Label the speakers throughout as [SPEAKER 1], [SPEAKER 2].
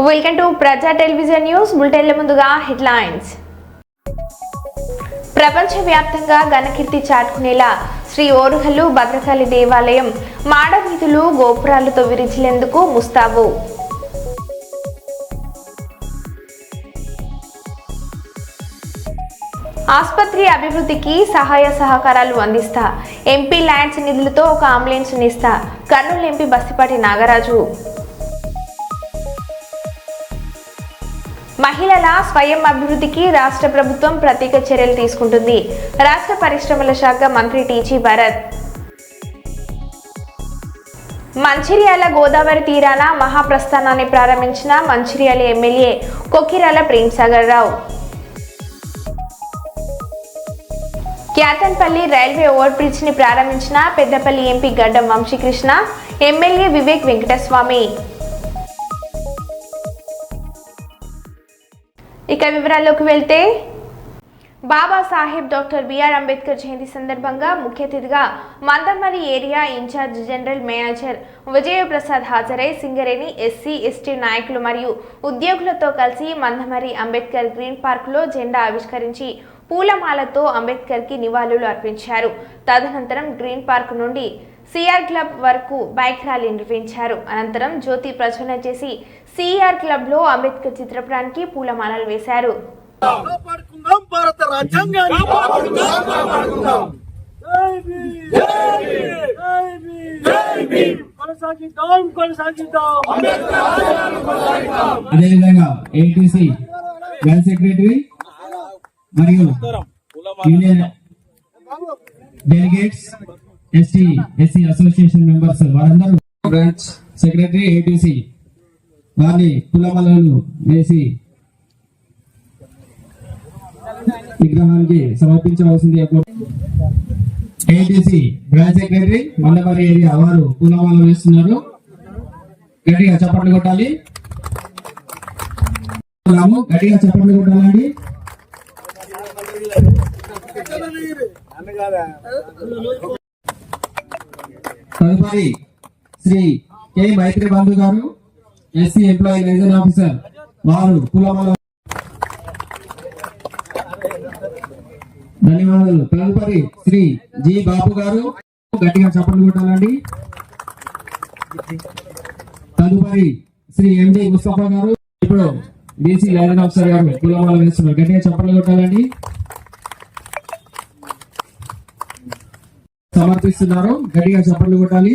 [SPEAKER 1] Welcome to ప్రజా television news బులెటిన్ల ముందుగా headlines. ప్రపంచవ్యాప్తంగా ఘనకీర్తి చాటుకునేలా శ్రీ ఓరుగల్లు భద్రకాళి దేవాలయం మాడవీధులు గోపురాలతో విరిచిలేందుకు ముస్తాబు. ఆసుపత్రి అభివృద్ధికి సహాయ సహకారాలు అందిస్తా, ఎంపీ ల్యాండ్స్ నిధులతో ఒక అంబులెన్స్ ఇస్తా, కర్నూలు ఎంపీ బస్తిపాటి నాగరాజు. మహిళల స్వయం అభివృద్ధికి రాష్ట్ర ప్రభుత్వం ప్రత్యేక చర్యలు తీసుకుంటుంది. రాష్ట్ర పరిశ్రమల శాఖ మంత్రి టీజీ భరత్. మంచిర్యాల గోదావరి తీరాన మహాప్రస్థానాన్ని ప్రారంభించిన మంచిర్యాల ఎమ్మెల్యే కొక్కిరాల ప్రేమ్సాగర్ రావు. క్యాతన్పల్లి రైల్వే ఓవర్ బ్రిడ్జ్ ని ప్రారంభించిన పెద్దపల్లి ఎంపీ గడ్డం వంశీకృష్ణ, ఎమ్మెల్యే వివేక్ వెంకటస్వామి. ఇక వివరాల్లోకి వెళ్తే, బాబాసాహెబ్ డాక్టర్ బిఆర్ అంబేద్కర్ జయంతి సందర్భంగా ముఖ్య అతిథిగా Mandamarri area incharge general manager Vijayaprasad హాజరై సింగరేణి ఎస్సీ ఎస్టీ నాయకులు మరియు ఉద్యోగులతో కలిసి మందమరి అంబేద్కర్ గ్రీన్ పార్క్ లో జెండా ఆవిష్కరించి పూలమాలతో అంబేద్కర్ కి నివాళులు అర్పించారు. తదనంతరం గ్రీన్ పార్క్ నుండి సిఆర్ క్లబ్ వరకు బైక్ ర్యాలీ నిర్వహించారు. అనంతరం జ్యోతి ప్రజ్వలన చేసి సిఆర్ క్లబ్ లో అంబేద్కర్ చిత్రపటానికి పూలమాలలు వేశారు.
[SPEAKER 2] అదేవిధంగా ఏటీసీ జనరల్ సెక్రటరీ మరియు union delegates SC association members వారందరూ బ్రాంచ్ సెక్రటరీ ఏటీసీ వారిని పూలమాలలు వేసి విగ్రహానికి సమర్పించవలసింది. ఏటీసీ బ్రాంచ్ సెక్రటరీ మండపరి ఏరియా వారు పూలమాలలు వేస్తున్నారు. గట్టిగా చప్పట్లు కొట్టాలి. గట్టిగా చప్పట్లు కొట్టాలండి. తదుపరి శ్రీ కె మైత్రి బంధు గారు, ఎస్సీ ఎంప్లాయీ లైజన్ ఆఫీసర్ వారు పూలమాల. ధన్యవాదాలు. తదుపరి శ్రీ జి బాబు గారు, గట్టిగా చప్పట్లు కొట్టాలండి. తదుపరి శ్రీ ఎండి ముస్తఫా గారు, ఇప్పుడు బీసీ లైజన్ ఆఫీసర్ గారు పూలమాల వేస్తున్నారు. గట్టిగా చప్పట్లు కొట్టాలండి. సమర్పిస్తున్నారు. గట్టిగా చప్పట్లు కొట్టాలి.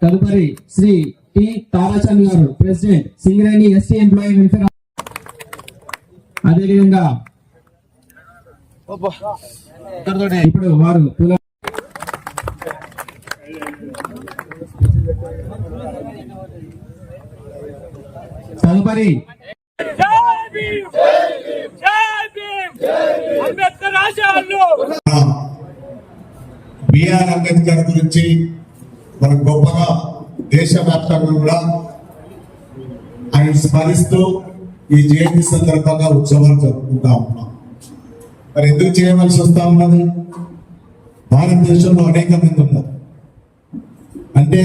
[SPEAKER 2] తదుపరి శ్రీ టి తారాచంద్ గారు, president Singareni ST employee welfare. అదేవిధంగా ఇప్పుడు వారు తదుపరి
[SPEAKER 3] బిఆర్ అంబేద్కర్ గురించి మనం గొప్పగా దేశవ్యాప్తంగా కూడా ఆయన స్మరిస్తూ ఈ జయంతి సందర్భంగా ఉత్సవాలు జరుపుకుంటా ఉన్నాం. మరి ఎందుకు చేయవలసి వస్తా ఉన్నది? భారతదేశంలో అనేక మంది ఉన్నారు. అంటే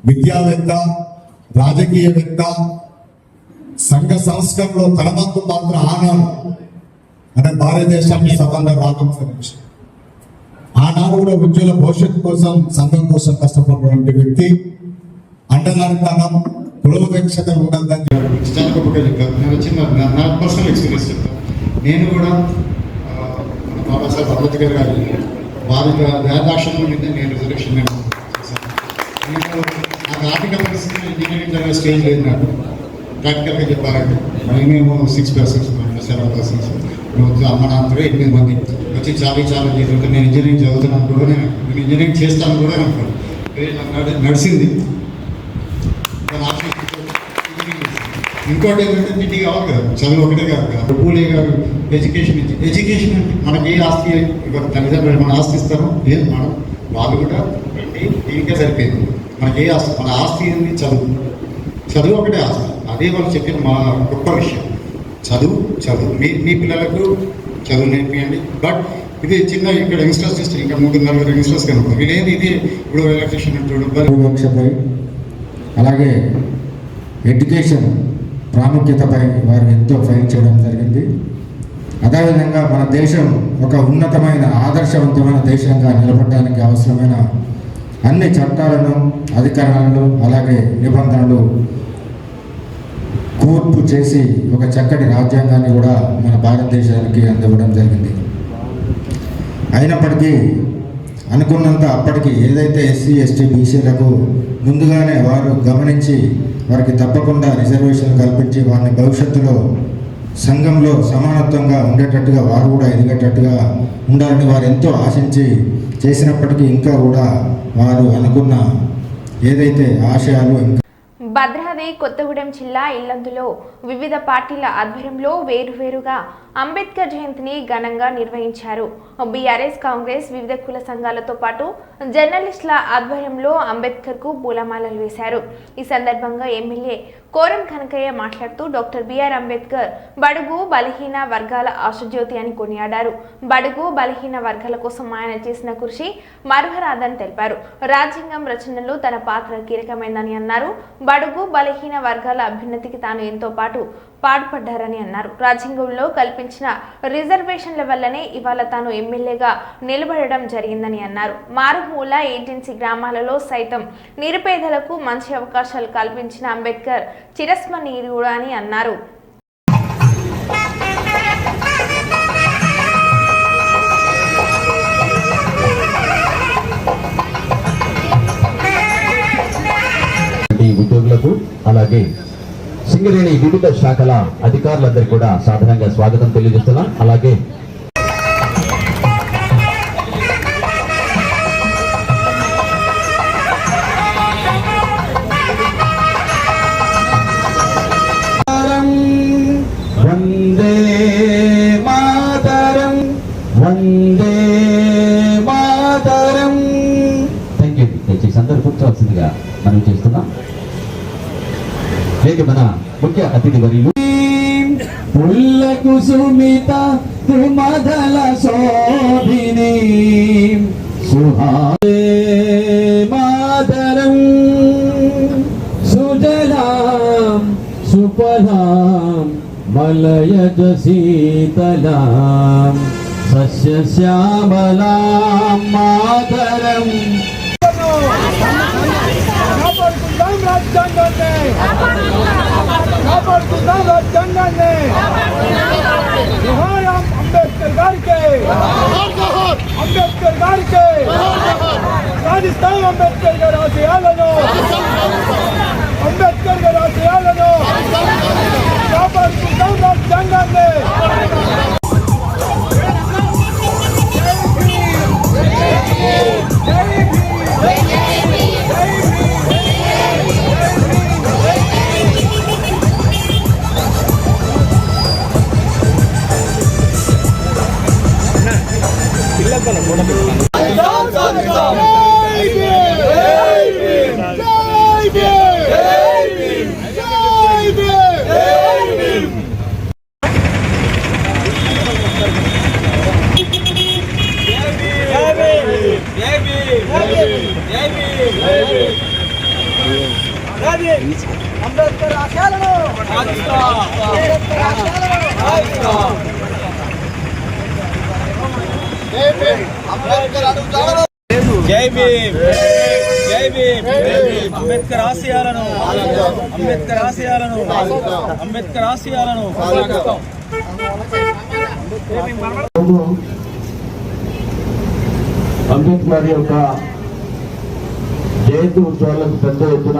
[SPEAKER 3] విద్యావేత్త, రాజకీయవేత్త, సంఘ సంస్కరణలో తలవంతు పాత్ర ఆనాడు అంటే భారతదేశానికి స్వతంత్ర రాకపోయిన విషయం. ఆనాడు కూడా ఉజ్వల భవిష్యత్తు కోసం, సంఘం కోసం కష్టపడినటువంటి వ్యక్తి. అండలాంతనం, కులవివక్షత ఉండదని
[SPEAKER 4] నా పర్సనల్ ఎక్స్పీరియన్స్ చెప్తాను. నేను కూడా బాబాసాహెబ్ అంబేద్కర్ గారి వారి వేదాక్షరం మీద నేను రిజర్వేషన్ చేశాను. నాకు ఆర్థిక పరిస్థితి ఇంజనీరింగ్ జరిగే స్టేజ్ లేదు. నాకు ప్రాక్టికల్గా చెప్పాలంటే మేము 6% 7% అమ్మ నాన్నతో 8 మంది వచ్చి చాలా చేస్తుంటే నేను ఇంజనీరింగ్ చదువుతున్నాను కూడా, నేను ఇంజనీరింగ్ చేస్తాను కూడా అనుకోను. నడిచింది. ఇంకోటి ఏంటంటే నీటి కావాలి కదా, చదువు ఒకటే కాదు కదా. పూలే గారు ఎడ్యుకేషన్ అంటే మనకి ఏ ఆస్తి తల్లిదండ్రులు మన ఆస్తి ఇస్తారో లేదు మనం, వాళ్ళు కూడా దీనికే సరిపోయింది. మనకి ఏ ఆస్తి, మన ఆస్తి ఏంది? చదువు ఒకటే ఆస్తి. అదే వాళ్ళు చెప్పిన మా గొప్ప విషయం. చదువు మీ పిల్లలకు చదువు నేర్పియండి. బట్ ఇది చిన్న ఇక్కడ యంగ్స్టర్స్ చూస్తే ఇంకా 3-4 యంగ్స్టర్స్ కనుక వీళ్ళేది ఇది ఇప్పుడు ఎలక్ట్రిషియన్
[SPEAKER 5] వివక్షపై అలాగే ఎడ్యుకేషన్ ప్రాముఖ్యతపై వారు ఎంతో ఫైట్ చేయడం జరిగింది. అదేవిధంగా మన దేశం ఒక ఉన్నతమైన ఆదర్శవంతమైన దేశంగా నిలబడడానికి అవసరమైన అన్ని చట్టాలను అధికారాలను అలాగే నిబంధనలు కూర్పు చేసి ఒక చక్కటి రాజ్యాంగాన్ని కూడా మన భారతదేశానికి అందివ్వడం జరిగింది. అయినప్పటికీ అనుకున్నంత అప్పటికి ఏదైతే ఎస్సీ ఎస్టీ బీసీలకు ముందుగానే వారు గమనించి వారికి తప్పకుండా రిజర్వేషన్ కల్పించి వారిని భవిష్యత్తులో సంఘంలో సమానత్వంగా ఉండేటట్టుగా వారు కూడా ఎదిగేటట్టుగా ఉండాలని వారు ఎంతో ఆశించి చేసినప్పటికీ ఇంకా కూడా వారు అనుకున్న ఏదైతే ఆశయాలు
[SPEAKER 1] భద్రాద్రి కొత్తగూడెం జిల్లా ఇల్లందులో వివిధ పార్టీల ఆధ్వర్యంలో వేరువేరుగా అంబేద్కర్ జయంతిని ఘనంగా నిర్వహించారు. బీఆర్ఎస్, కాంగ్రెస్, వివిధ కుల సంఘాలతో పాటు జర్నలిస్టుల ఆధ్వర్యంలో అంబేద్కర్కు పూలమాలలు వేశారు. ఈ సందర్భంగా ఎమ్మెల్యే కోరం కనకయ్య మాట్లాడుతూ డాక్టర్ బిఆర్ అంబేద్కర్ బడుగు బలహీన వర్గాల ఆశజ్యోతి అని కొనియాడారు. బడుగు బలహీన వర్గాల కోసం ఆయన చేసిన కృషి మరువరాదని తెలిపారు. రాజ్యాంగం రచనలో తన పాత్ర కీలకమైందని అన్నారు. బడుగు బలహీన వర్గాల అభ్యున్నతికి తాను ఎంతో పాటుపడ్డారని అన్నారు. రాజ్యాంగంలో కల్పించిన రిజర్వేషన్ల వల్లనే ఇవాళ తాను ఎమ్మెల్యేగా నిలబడడం జరిగిందని అన్నారు. మారుమూల ఏజెన్సీ గ్రామాలలో సైతం నిరుపేదలకు మంచి అవకాశాలు కల్పించిన అంబేద్కర్ చిరస్మరణీయుడు అని అన్నారు.
[SPEAKER 6] ఉద్యోగులకు అలాగే సింగరేణి వివిధ శాఖల అధికారులందరికీ కూడా సాధారణంగా స్వాగతం తెలియజేస్తున్నాం. అలాగే వందే మాతరం వందే మాతరం. Thank you. దయచేసి అందరూ కూర్చోవలసిందిగా మనం చేస్తున్నాం. మన ముఖ్య అతిథి వర్యులు పుల్లకు సుమిత మదల శోభిని సుహారే మాతరం సుజలాం సుఫలాం మలయజ శీతలాం సస్యశ్యామలాం మాతరం.
[SPEAKER 7] అంబేద్కర్ గారికి రాజస్థాన్ అంబేద్కర్ గారి ఆశయాలను కాపాడుకుందాం రాజ్యాంగాన్ని. అంబేద్కర్ ఆశయాలను జై భీమ్, జై భీమ్. అంబేద్కర్ ఆశయాలను
[SPEAKER 6] అంబేద్కర్ యొక్క జయంతి ఉత్సవాలకు పెద్ద ఎత్తున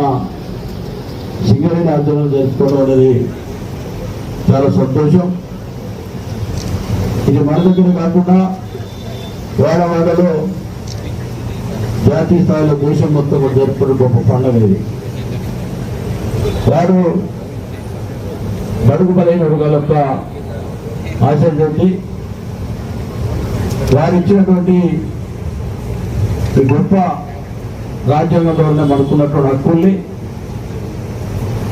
[SPEAKER 6] సింగరేణి ఆధ్వర్యంలో జరుపుకోవడం అనేది చాలా సంతోషం. ఇది మన దగ్గర కాకుండా వాడవాడలో జాతీయ స్థాయిలో దేశం మొత్తం జరుపుకునే గొప్ప పండుగ ఇది. వారు బడుగు బలైన వర్గాల యొక్క ఆశయాన్ని వారు ఇచ్చినటువంటి ఈ గొప్ప రాజ్యాంగంలో ఉన్న మనకున్నటువంటి హక్కుల్ని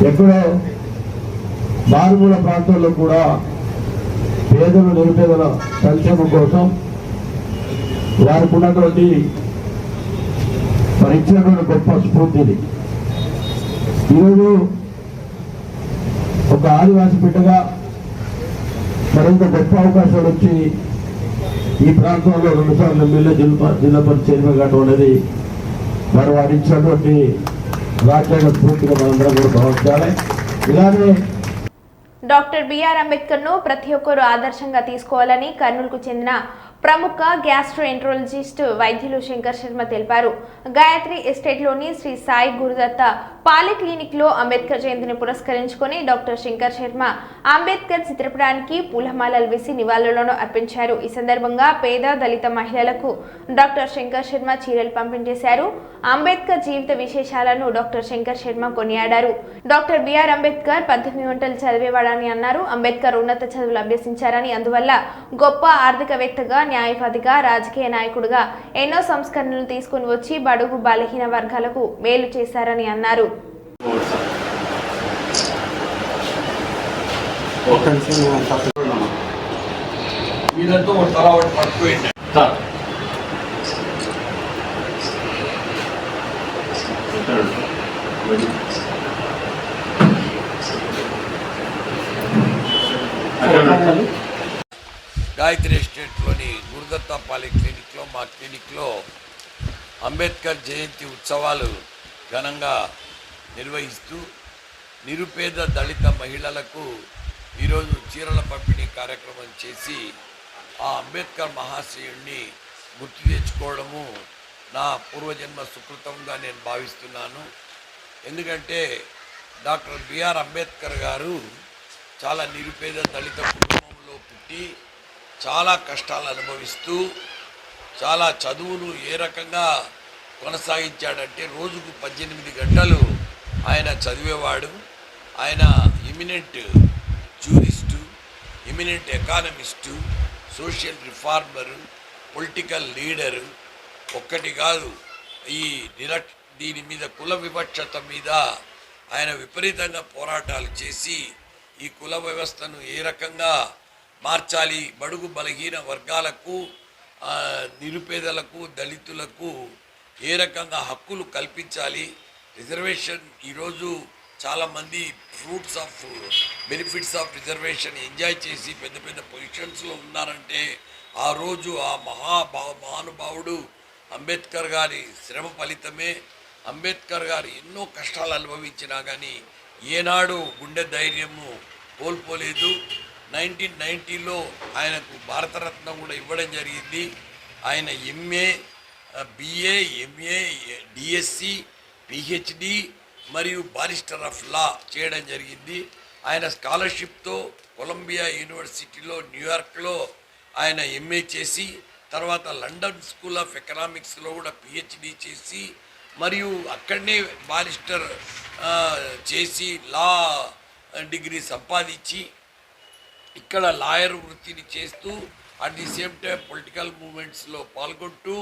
[SPEAKER 6] ఎక్కడో మారుమూల ప్రాంతాల్లో కూడా పేదలు నిరుపేదల సంక్షేమం కోసం
[SPEAKER 8] వారికి ఉన్నటువంటి మరి ఇచ్చినటువంటి గొప్ప స్ఫూర్తిని ఈరోజు ఒక ఆదివాసీ బిడ్డగా మరింత గొప్ప అవకాశాలు వచ్చి ఈ ప్రాంతంలో 2 సార్లు ఎమ్మెల్యే జిల్లా పరిషత్ చైర్మన్ కావడం అనేది మరి వారు ఇచ్చినటువంటి రాజ్యాంగ స్ఫూర్తిగా మనందరం కూడా భావించాలి. ఇలానే
[SPEAKER 1] డాక్టర్ బిఆర్ అంబేద్కర్ ను ప్రతి ఒక్కరూ ఆదర్శంగా తీసుకోవాలని కర్నూలుకు చెందిన ప్రముఖ గ్యాస్ట్రోఎంట్రాలజిస్ట్ వైద్యులు శంకర్ శర్మ తెలిపారు. గాయత్రి ఎస్టేట్లోని శ్రీ సాయి గురుదత్త పాలిక్లినిక్ లో అంబేద్కర్ జయంతిని పురస్కరించుకుని డాక్టర్ శంకర్ శర్మ అంబేద్కర్ చిత్రపటానికి పూలమాలలు వేసి నివాళులను అర్పించారు. ఈ సందర్భంగా పేద దళిత మహిళలకు డాక్టర్ శంకర్ శర్మ చీరలు పంపిణీ చేశారు. అంబేద్కర్ జీవిత విశేషాలను డాక్టర్ శంకర్ శర్మ కొనియాడారు. డాక్టర్ బిఆర్ అంబేద్కర్ 18 గంటలు చదివేవాడని అన్నారు. అంబేద్కర్ ఉన్నత చదువులు అభ్యసించారని, అందువల్ల గొప్ప ఆర్థికవేత్తగా, న్యాయవాదిగా, రాజకీయ నాయకుడిగా ఎన్నో సంస్కరణలు తీసుకుని వచ్చి బడుగు బలహీన వర్గాలకు మేలు చేశారని అన్నారు.
[SPEAKER 9] గాయత్రి ఎస్టేట్లోని గురుదత్త పాలిక్లినిక్లో మా క్లినిక్లో అంబేద్కర్ జయంతి ఉత్సవాలు ఘనంగా నిర్వహిస్తూ నిరుపేద దళిత మహిళలకు ఈరోజు చీరల పంపిణీ కార్యక్రమం చేసి ఆ అంబేద్కర్ మహాశయుడిని గుర్తు తెచ్చుకోవడము నా పూర్వజన్మ సుకృతంగా నేను భావిస్తున్నాను. ఎందుకంటే డాక్టర్ బిఆర్ అంబేద్కర్ గారు చాలా నిరుపేద దళిత కుటుంబంలో పుట్టి చాలా కష్టాలు అనుభవిస్తూ చాలా చదువును ఏ రకంగా కొనసాగించాడంటే రోజుకు 18 గంటలు ఆయన చదివేవాడు. ఆయన eminent jurist, eminent economist, social reformer, political leader. ఒక్కటి కాదు, దీని మీద కుల వివక్షత మీద ఆయన విపరీతంగా పోరాటాలు చేసి ఈ కుల వ్యవస్థను ఏ రకంగా మార్చాలి, బడుగు బలహీన వర్గాలకు, నిరుపేదలకు, దళితులకు ఏ రకంగా హక్కులు కల్పించాలి. రిజర్వేషన్ ఈరోజు చాలామంది బెనిఫిట్స్ ఆఫ్ రిజర్వేషన్ ఎంజాయ్ చేసి పెద్ద పెద్ద పొజిషన్స్లో ఉన్నారంటే ఆ రోజు ఆ మహానుభావుడు అంబేద్కర్ గారి శ్రమ ఫలితమే. అంబేద్కర్ గారు ఎన్నో కష్టాలు అనుభవించినా కానీ ఏనాడు గుండె ధైర్యము కోల్పోలేదు. 1990లో ఆయనకు భారతరత్న కూడా ఇవ్వడం జరిగింది. ఆయన MA, BA, MA, DSc, PhD మరియు బారిస్టర్ ఆఫ్ లా చేయడం జరిగింది. ఆయన స్కాలర్షిప్తో కొలంబియా యూనివర్సిటీలో న్యూయార్క్లో ఆయన ఎంఏ చేసి తర్వాత లండన్ స్కూల్ ఆఫ్ ఎకనామిక్స్లో కూడా పిహెచ్డి చేసి మరియు అక్కడనే బారిస్టర్ చేసి లా డిగ్రీ సంపాదించి ఇక్కడ లాయర్ వృత్తిని చేస్తూ at the same time political మూమెంట్స్లో పాల్గొంటూ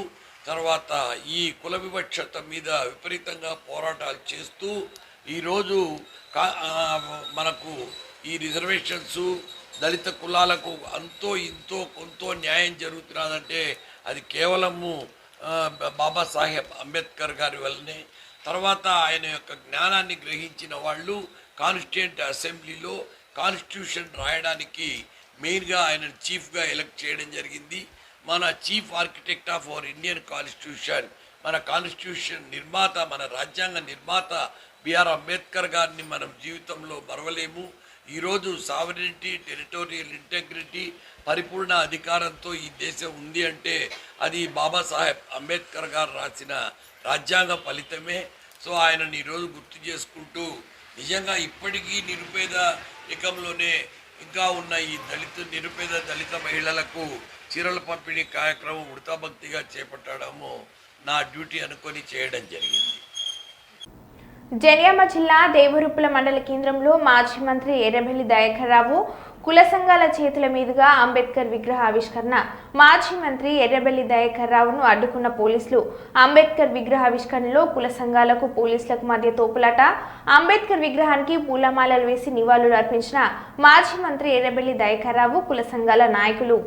[SPEAKER 9] తర్వాత ఈ కుల వివక్షత మీద విపరీతంగా పోరాటాలు చేస్తూ ఈరోజు మనకు ఈ రిజర్వేషన్స్ దళిత కులాలకు అంతో ఇంతో కొంతో న్యాయం జరుగుతున్నదంటే అది కేవలము బాబాసాహెబ్ అంబేద్కర్ గారి వల్లనే. తర్వాత ఆయన యొక్క జ్ఞానాన్ని గ్రహించిన వాళ్ళు కాన్స్టిట్యూంట్ అసెంబ్లీలో కాన్స్టిట్యూషన్ రాయడానికి మెయిన్గా ఆయన చీఫ్గా ఎలక్ట్ చేయడం జరిగింది. మన chief architect of our Indian constitution, మన కాన్స్టిట్యూషన్ నిర్మాత, మన రాజ్యాంగ నిర్మాత బిఆర్ అంబేద్కర్ గారిని మనం జీవితంలో మరవలేము. ఈరోజు సావరెనిటీ, టెరిటోరియల్ ఇంటెగ్రిటీ, పరిపూర్ణ అధికారంతో ఈ దేశం ఉంది అంటే అది బాబాసాహెబ్ అంబేద్కర్ గారు రాసిన రాజ్యాంగ ఫలితమే. సో ఆయనని ఈరోజు గుర్తు చేసుకుంటూ నిజంగా ఇప్పటికీ నిరుపేద యుగంలోనే ఇంకా ఉన్న ఈ నిరుపేద దళిత మహిళలకు చీరల పంపిణీ కార్యక్రమం వృతాభక్తిగా చేపట్టడము నా డ్యూటీ అనుకొని చేయడం జరిగింది.
[SPEAKER 1] జనియామ జిల్లా దేవరుప్పుల మండల కేంద్రంలో మాజీ మంత్రి ఎర్రబెల్లి దయాకర్ రావు కుల సంఘాల చేతుల మీదుగా అంబేద్కర్ విగ్రహ ఆవిష్కరణ. మాజీ మంత్రి ఎర్రబెల్లి దయాకర్ రావును అడ్డుకున్న పోలీసులు. అంబేద్కర్ విగ్రహ ఆవిష్కరణలో కుల సంఘాలకు పోలీసులకు మధ్య తోపులాట. అంబేద్కర్ విగ్రహానికి పూలమాలలు వేసి నివాళులు అర్పించిన మాజీ మంత్రి ఎర్రబెల్లి దయాకర్ రావు కుల సంఘాల నాయకులు.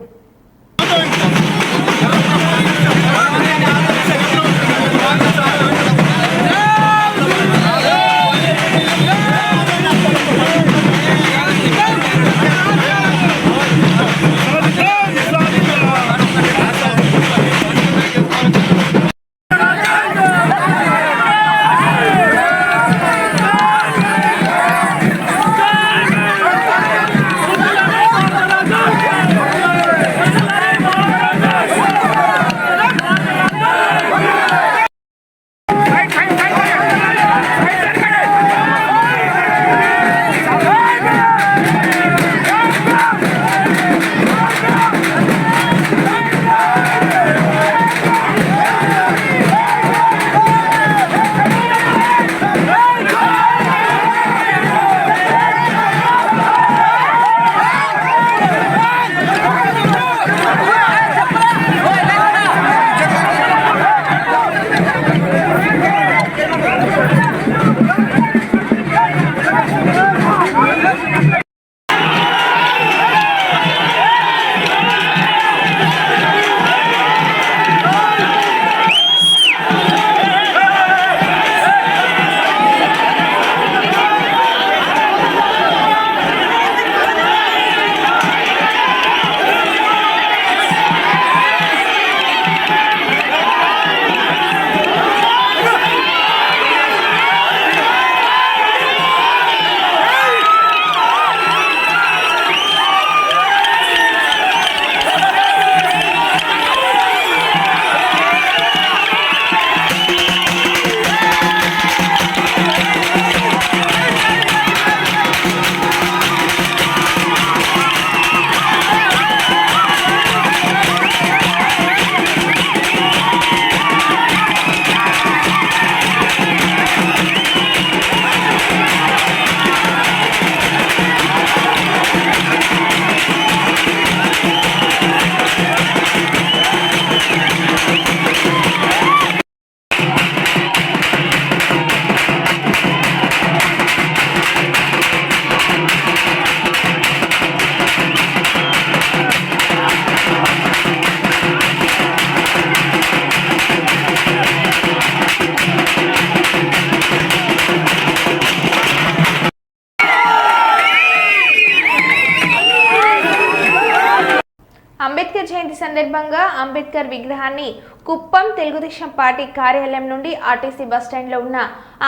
[SPEAKER 1] సందర్భంగా అంబేద్కర్ విగ్రహాన్ని కుప్పం తెలుగుదేశం పార్టీ కార్యాలయం నుండి ఆర్టీసీ బస్టాండ్లో ఉన్న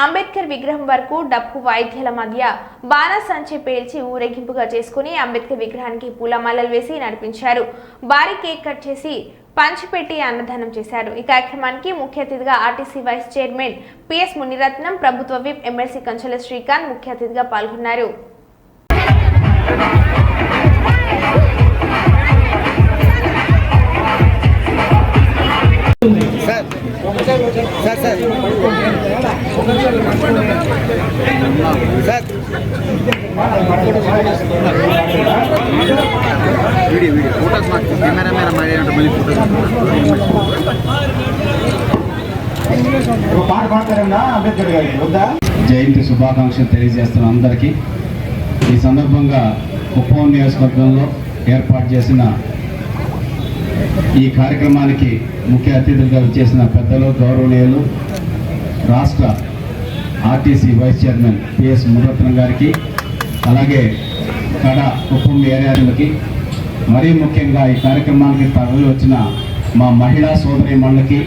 [SPEAKER 1] అంబేద్కర్ విగ్రహం వరకు డప్పు వాయిద్యాల మధ్య బాణసంచే పేల్చి ఊరేగింపుగా చేసుకుని అంబేద్కర్ విగ్రహానికి పూలమాలలు వేసి నడిపించారు. భారీ కేక్ కట్ చేసి పంచిపెట్టి అన్నదానం చేశారు. ఈ కార్యక్రమానికి ముఖ్య అతిథిగా RTC vice chairman PS Muniratnam, ప్రభుత్వ విప్ ఎమ్మెల్సీ కంచెల శ్రీకాంత్ ముఖ్య అతిథిగా పాల్గొన్నారు.
[SPEAKER 10] జయంతి శుభాకాంక్షలు తెలియజేస్తున్న అందరికీ ఈ సందర్భంగా కుప్పం నియోజకవర్గంలో ఏర్పాటు చేసిన ఈ కార్యక్రమానికి ముఖ్య అతిథులుగా వచ్చేసిన పెద్దలు, గౌరవనీయులు, రాష్ట్ర RTC vice chairman PS Muniratnam గారికి, అలాగే కడ కుప్పం ఏరియాలకి, మరీ ముఖ్యంగా ఈ కార్యక్రమానికి తరలి వచ్చిన మా మహిళా సోదరీమణులకి,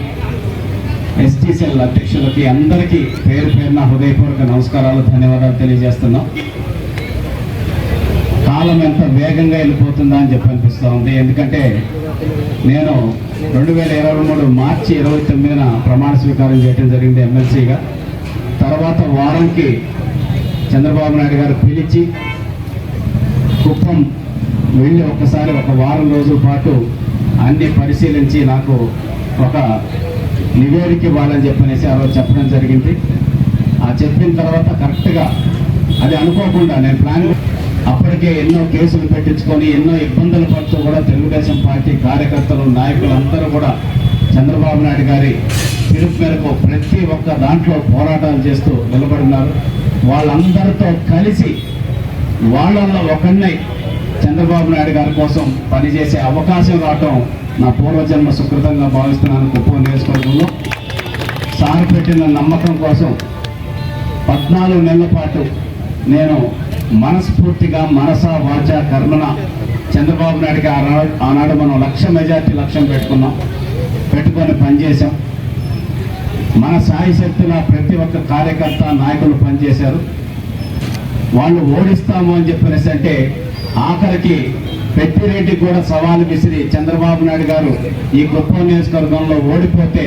[SPEAKER 10] ఎస్టీసీఎల్ అధ్యక్షులకి అందరికీ పేరు పేరున హృదయపూర్వక నమస్కారాలు, ధన్యవాదాలు తెలియజేస్తున్నాం. కాలం ఎంత వేగంగా వెళ్ళిపోతుందా అని చెప్పి అనిపిస్తూ ఉంది. ఎందుకంటే నేను 2023 మార్చి 29న ప్రమాణ స్వీకారం చేయడం జరిగింది ఎమ్మెల్సీగా. తర్వాత వారంకి చంద్రబాబు నాయుడు గారు పిలిచి కుప్పం వెళ్ళి ఒకసారి ఒక వారం రోజుల పాటు అన్ని పరిశీలించి నాకు ఒక నివేదిక ఇవ్వాలని చెప్పనేసి ఆ రోజు చెప్పడం జరిగింది. ఆ చెప్పిన తర్వాత కరెక్ట్గా అది అనుకోకుండా నేను ప్లాన్ అప్పటికే ఎన్నో కేసులు పెట్టించుకొని ఎన్నో ఇబ్బందులు పడుతూ కూడా తెలుగుదేశం పార్టీ కార్యకర్తలు, నాయకులు అందరూ కూడా చంద్రబాబు నాయుడు గారి పిలుపు మేరకు ప్రతి ఒక్క దాంట్లో పోరాటాలు చేస్తూ నిలబడినారు. వాళ్ళందరితో కలిసి వాళ్ళల్లో ఒకరినై చంద్రబాబు నాయుడు గారి కోసం పనిచేసే అవకాశం రావటం నా పూర్వజన్మ సుకృతంగా భావిస్తున్నాను. కుప్పం నియోజకవర్గంలో సార్ పెట్టిన నమ్మకం కోసం 14 నెలల పాటు నేను మనస్ఫూర్తిగా మనస వాచ కర్మన చంద్రబాబు నాయుడికి ఆనాడు మనం 1,00,000 మెజార్టీ లక్ష్యం పెట్టుకొని పనిచేశాం. మన సాయి శక్తుల ప్రతి ఒక్క కార్యకర్త, నాయకులు పనిచేశారు. వాళ్ళు ఓడిస్తాము అని చెప్పేసి అంటే ఆఖరికి పెద్దిరెడ్డి కూడా సవాలు విసిరి చంద్రబాబు నాయుడు గారు ఈ కుప్పం నియోజకవర్గంలో ఓడిపోతే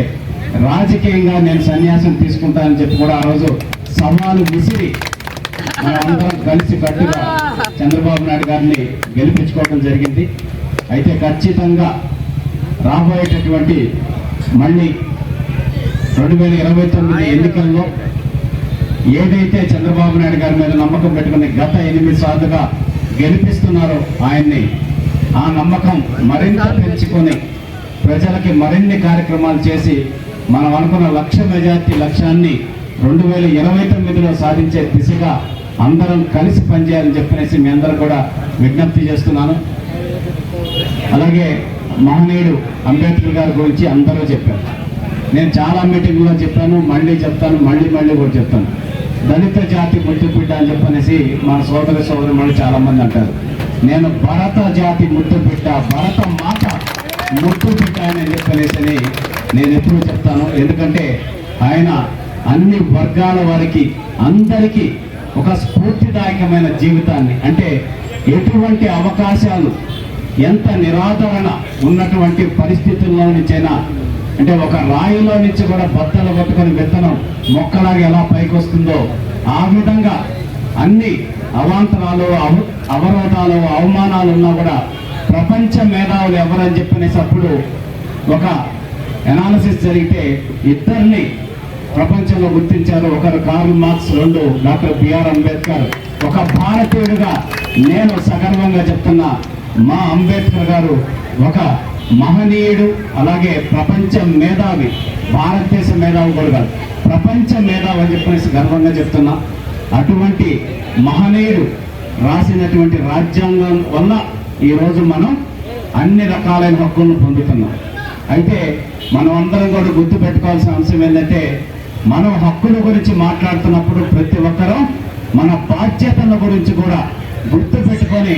[SPEAKER 10] రాజకీయంగా నేను సన్యాసం తీసుకుంటానని చెప్పి కూడా ఆ రోజు సవాలు విసిరి మనందరం కలిసి కట్టుగా చంద్రబాబు నాయుడు గారిని గెలిపించుకోవడం జరిగింది. అయితే ఖచ్చితంగా రాబోయేటటువంటి మళ్ళీ 2029 ఎన్నికల్లో ఏదైతే చంద్రబాబు నాయుడు గారి మీద నమ్మకం పెట్టుకుని గత 8 సార్లుగా గెలిపిస్తున్నారో ఆయన్ని, ఆ నమ్మకం మరింత పెంచుకొని ప్రజలకి మరిన్ని కార్యక్రమాలు చేసి మనం అనుకున్న 1,00,000 మెజార్టీ లక్ష్యాన్ని 2029లో సాధించే దిశగా అందరం కలిసి పనిచేయాలని చెప్పనేసి మీ అందరూ కూడా విజ్ఞప్తి చేస్తున్నాను. అలాగే మహనీయుడు అంబేద్కర్ గారి గురించి అందరూ చెప్పారు. నేను చాలా మీటింగ్లో చెప్పాను, మళ్ళీ చెప్తాను, మళ్ళీ కూడా చెప్తాను. దళిత జాతి ముద్దుబిడ్డ అని చెప్పనేసి మన సోదరులు చాలా మంది అంటారు. నేను భరత జాతి ముద్దుబిడ్డ, భరత మాత ముద్దుబిడ్డ అని చెప్పనేసి నేను ఎప్పుడూ చెప్తాను. ఎందుకంటే ఆయన అన్ని వర్గాల వారికి అందరికీ ఒక స్ఫూర్తిదాయకమైన జీవితాన్ని, అంటే ఎటువంటి అవకాశాలు, ఎంత నిరాదరణ ఉన్నటువంటి పరిస్థితుల్లో నుంచైనా, అంటే ఒక రాయిలో నుంచి కూడా బద్దలు పట్టుకొని విత్తనం మొక్కలాగా ఎలా పైకి వస్తుందో ఆ విధంగా అన్ని అవాంతరాలు, అవరోధాలు, అవమానాలు ఉన్నా కూడా ప్రపంచ మేధావులు ఎవరని చెప్పనేసి అప్పుడు ఒక ఎనాలిసిస్ జరిగితే ఇద్దరిని ప్రపంచంలో గుర్తించారు. ఒకరు Karl Marx, 2 doctor BR Ambedkar. ఒక భారతీయుడిగా నేను సగర్వంగా చెప్తున్నా, మా అంబేద్కర్ గారు ఒక మహనీయుడు, అలాగే ప్రపంచ మేధావి, భారతదేశ మేధావి కూడా కాదు, ప్రపంచ మేధావి అని చెప్పేసి గర్వంగా చెప్తున్నా. అటువంటి మహనీయుడు రాసినటువంటి రాజ్యాంగం వల్ల ఈరోజు మనం అన్ని రకాలైన హక్కులను పొందుతున్నాం. అయితే మనం అందరం కూడా గుర్తు పెట్టుకోవాల్సిన అంశం ఏంటంటే, మనం హక్కుల గురించి మాట్లాడుతున్నప్పుడు ప్రతి ఒక్కరూ మన బాధ్యతల గురించి కూడా గుర్తు పెట్టుకొని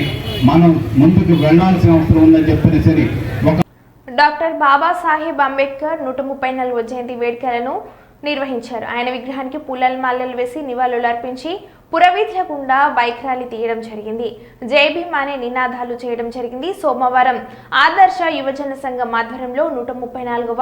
[SPEAKER 10] మనం ముందుకు వెళ్లాల్సిన అవసరం ఉందని చెప్పేసి ఒక
[SPEAKER 1] డాక్టర్ బాబాసాహెబ్ అంబేద్కర్ 134వ జయంతి వేడుకలను నిర్వహించారు. ఆయన విగ్రహానికి పూలమాలలు వేసి నివాళులు అర్పించి పురవీధుల గుండా బైక్ ర్యాలీ తీయడం జరిగింది. జై భీమ్ అనే నినాదాలు చేయడం జరిగింది. సోమవారం ఆదర్శ యువజన సంఘం ఆధ్వర్యంలో 134వ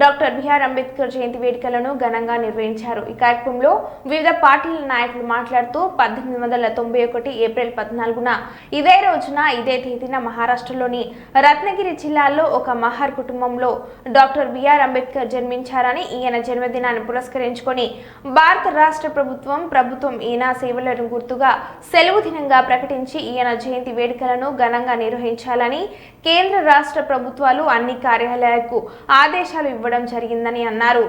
[SPEAKER 1] డాక్టర్ బిఆర్ అంబేద్కర్ జయంతి వేడుకలను ఘనంగా నిర్వహించారు. ఈ కార్యక్రమంలో వివిధ పార్టీల నాయకులు మాట్లాడుతూ 1891 ఏప్రిల్ 14న ఇదే రోజున ఇదే తేదీన మహారాష్ట్రలోని రత్నగిరి జిల్లాలో ఒక మహార్ కుటుంబంలో డాక్టర్ బిఆర్ అంబేద్కర్ జన్మించారని, ఈయన జన్మదినాన్ని పురస్కరించుకొని భారత రాష్ట్ర ప్రభుత్వం ఈయన సేవలను గుర్తుగా సెలవు దినంగా ప్రకటించి ఈయన జయంతి వేడుకలను ఘనంగా నిర్వహించాలని కేంద్ర రాష్ట్ర ప్రభుత్వాలు అన్ని కార్యాలయాలకు ఆదేశాలు ఇవ్వడం జరిగిందని అన్నారు.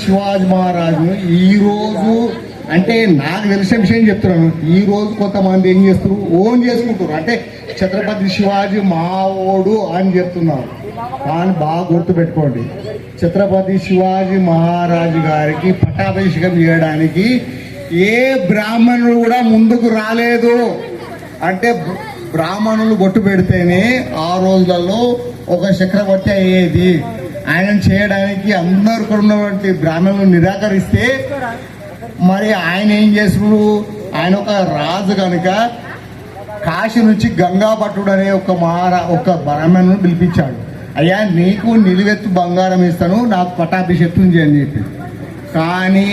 [SPEAKER 3] శివాజీ మహారాజు ఈ రోజు అంటే నాకు తెలిసిన విషయం చెప్తున్నాను. ఈ రోజు కొంతమంది ఏం చేస్తారు, ఓన్ చేసుకుంటారు. అంటే ఛత్రపతి శివాజీ మావోడు అని చెప్తున్నారు. కానీ బాగా గుర్తుపెట్టుకోండి, ఛత్రపతి శివాజీ మహారాజు గారికి పట్టాభిషేకం చేయడానికి ఏ బ్రాహ్మణుడు కూడా ముందుకు రాలేదు. అంటే బ్రాహ్మణులు బొట్టు పెడితేనే ఆ రోజులలో ఒక చక్రవర్తి అయ్యేది. ఆయన చేయడానికి అందరు ఉన్నటువంటి బ్రాహ్మణులు నిరాకరిస్తే మరి ఆయన ఏం చేస్తున్నాడు, ఆయన ఒక రాజు కనుక కాశీ నుంచి గంగా భట్టుడు అనే ఒక బ్రాహ్మణుని పిలిపించాడు. అయ్యా నీకు నిలువెత్తు బంగారం ఇస్తాను, నాకు పట్టాభిషేకం చేయని చెప్పి. కానీ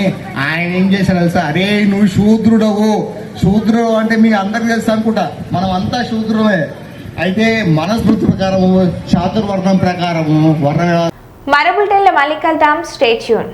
[SPEAKER 3] ఆయన ఏం చేశాడు తెలుసా, అరే నువ్వు శూద్రుడు అంటే మీ అందరికి తెలుసు అనుకుంటా, మనం అంతా శూద్రులే. అయితే మనస్మృతి ప్రకారము చాతుర్వర్ణం ప్రకారము వర్ణ
[SPEAKER 1] మరో బులెటిన్లో మళ్ళీ కలుద్దాం. Stay tune.